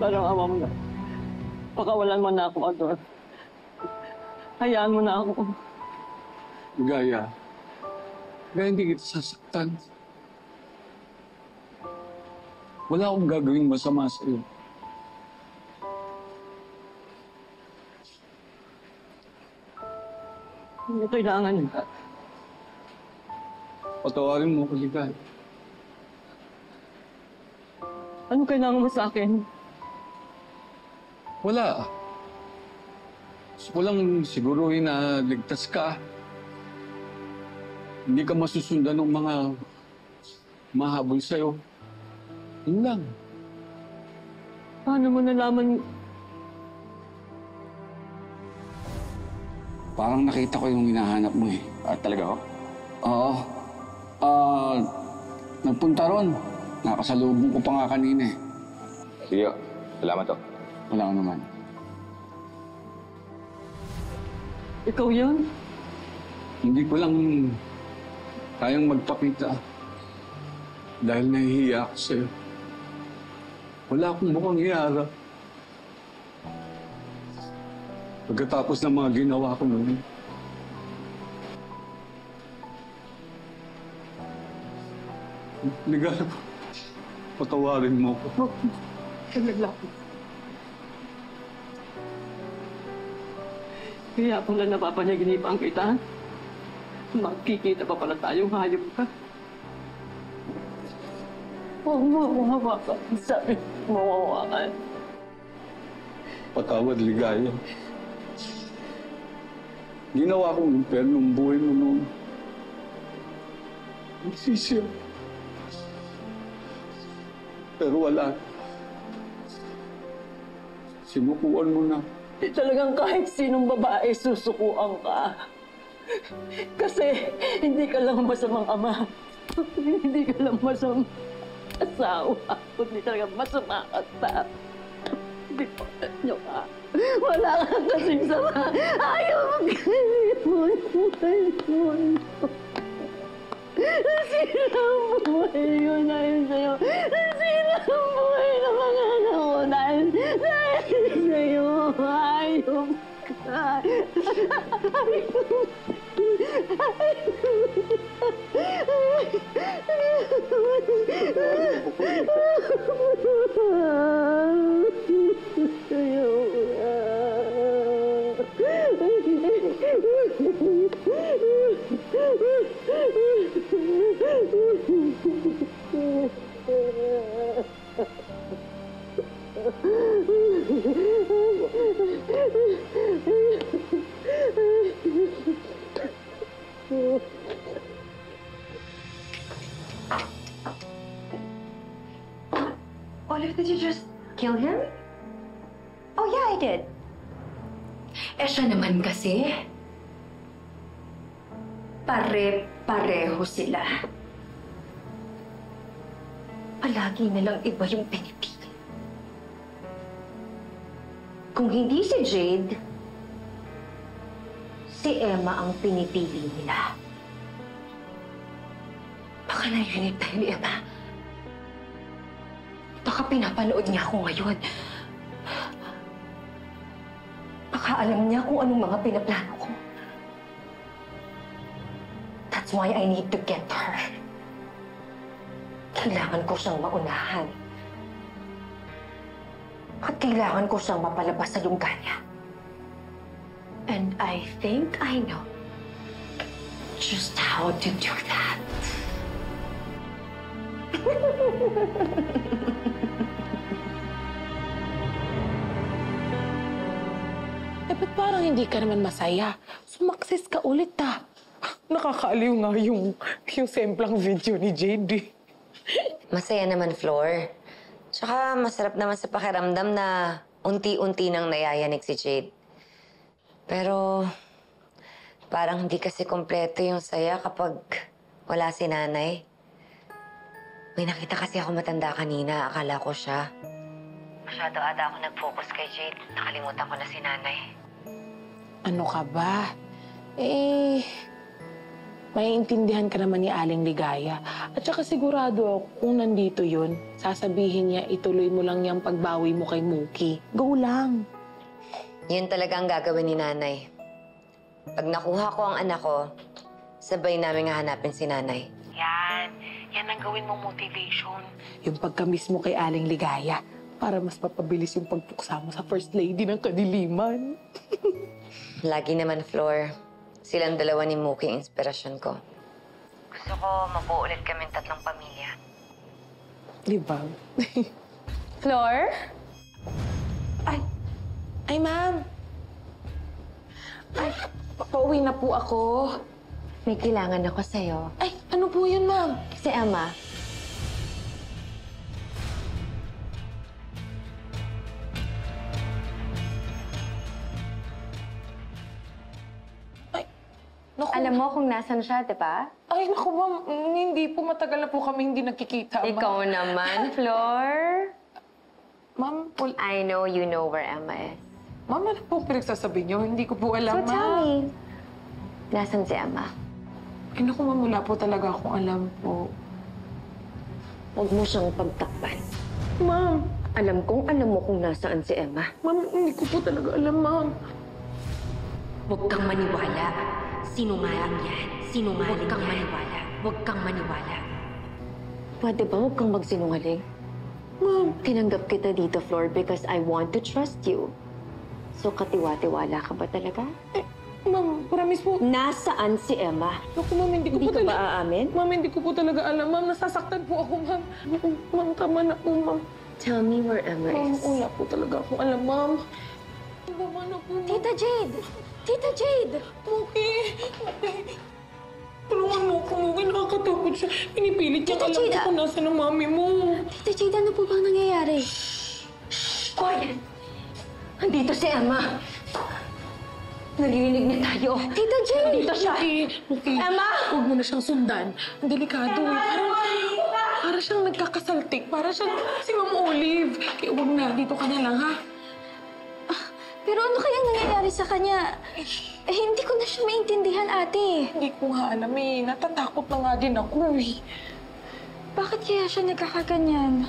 Parang awa mo na. Pakawalan mo na ako, Ador. Hayaan mo na ako. Gaya. Gaya hindi kita sasaktan. Wala akong gagawing masama sa'yo. Hindi kailangan yun. Patawarin mo ako, Ligay. Anong kailangan mo sa akin? Wala. Gusto ko lang siguruhin na ligtas ka. Hindi ka masusundan ng mga mahabol sa'yo. Yun lang. Paano mo nalaman? Parang nakita ko yung hinahanap mo eh. Talaga ho? Oo. Nagpunta ron. Nakasalubong ko pa nga kanina eh. Sige ho. Salamat ho. Wala ka naman. Ikaw yun? Hindi ko lang kayang magpakita. Dahil nahihiya ako sa'yo. Wala akong mukhang iharap. Pagkatapos ng mga ginawa ko noon. Ligaya po. Patawarin mo ko. Naglalaki. Kaya pala napapanaginipan kita. Magkikita pa pala tayong hayop ka. Huwag mo akong hawakan. Sabi mo hawakan. Patawad, Ligaya. Ginawa kong impyerno ng buhay mo noon. Nagsisi ako. Pero wala. Sinukuan mo na. Talagang kahit sinong babae susukuan ka. Kasi hindi ka lang masamang ama. Hindi ka lang masamang asawa. Kundi talaga masama ka pa. Hindi pa nyo ka. Wala kang kasing sama. Ayaw mag-iwan. Nasira ang buhay ko dahil sa'yo. Nasira ang buhay ng mga anak ko dahil sa'yo. Ayaw ka. Olive, did you just kill him? Oh, yeah, I did. Siya naman kasi. Pare-pareho sila. Palagi na lang iba yung pinipili. Kung hindi si Jade, si Emma ang pinipili nila. Baka narinig tayo ni Emma. Baka pinapanood niya ako ngayon. Baka alam niya kung anong mga pinaplano ko. That's why I need to get her. Kailangan ko siyang maunahan. At kailangan ko siyang mapalabas sa lungga. And I think I know just how to do that. Ba't parang hindi ka naman masaya? Sumakses ka ulit, ah. Nakakaaliw nga yung semplang video ni JD. Masaya naman, Flor. Tsaka masarap naman sa pakiramdam na unti-unti nang nayayanig si Jade. Pero parang hindi kasi kompleto yung saya kapag wala si nanay. May nakita kasi ako matanda kanina. Akala ko siya. Masyado ata ako nag-focus kay Jade. Nakalimutan ko na si nanay. Ano ka ba? maiintindihan ka naman ni Aling Ligaya. At saka sigurado ako, kung nandito yun, sasabihin niya ituloy mo lang yung pagbawi mo kay Mookie. Go lang. Yun talaga ang gagawin ni nanay. Pag nakuha ko ang anak ko, sabay namin hahanapin si nanay. Yan ang gawin mong motivation. Yung pagkamis mo kay Aling Ligaya para mas mapabilis yung pagpuksa mo sa First Lady ng Kadiliman. Lagi naman, Flor. Silang dalawa ni Mookie ang inspirasyon ko. Gusto ko mabuo ulit kami tatlong pamilya. Di ba? Flor? Ay, ma'am. Ay, pauwi na po ako. May kailangan ako sa'yo. Ay, ano po yun, ma'am? Si Emma. Naku, Alam mo kung nasan siya, di ba? Ay, naku, ma'am. Hindi po. Matagal na po kami hindi nagkikita, ma'am. Ikaw naman, Flor. Ma'am, I know you know where Emma is. ma'am, ano po pinagsasabi niyo? Hindi ko po alam, So tell ma'am. me, nasan si Emma? Ay, naku, ma'am. Wala po talaga akong alam po. Huwag mo siyang pagtakpan. Ma'am, Alam mo kung nasaan si Emma. ma'am, hindi ko po talaga alam, ma'am. Huwag kang maniwala. Sinungaling yan. Sinungaling yan. Maniwala. Huwag kang maniwala. Pwede ba huwag kang magsinungaling? Ma'am, Tinanggap kita dito, Flor, because I want to trust you. So, katiwa-tiwala ka ba talaga? ma'am, promise po. Nasaan si Emma? Naku, ma'am, hindi ko Hindi po ka talaga... ba aamin? Ma'am, hindi ko po talaga alam, ma'am. Nasasaktan po ako, ma'am. Ma'am, tama na po, ma'am. Tell me where Emma Ma'am, is. wala po talaga akong alam, ma'am. Tama na po, ma'am. Tita Jade! Tita Jade! Okay. Tulungan mo ako, Muki. Nakakatakot siya. Pinipilit niya Tita alam ko Jade, kung nasa ng mami mo. Tita Jade, ano po bang nangyayari? Quiet! Andito si Emma! Naririnig niya tayo. Tita Jade! Andito siya! Okay. Emma! Huwag mo na siyang sundan. Ang delikado eh. Para siyang nagkakasaltik. Para siyang si Ma'am Olive. Kaya huwag na. Dito ka na lang, ha? Pero ano kayang nangyayari sa kanya? Hindi ko na siya maintindihan, ate. Hindi ko nga alam eh. Natatakot na nga din ako eh. Bakit kaya siya nagkakaganyan?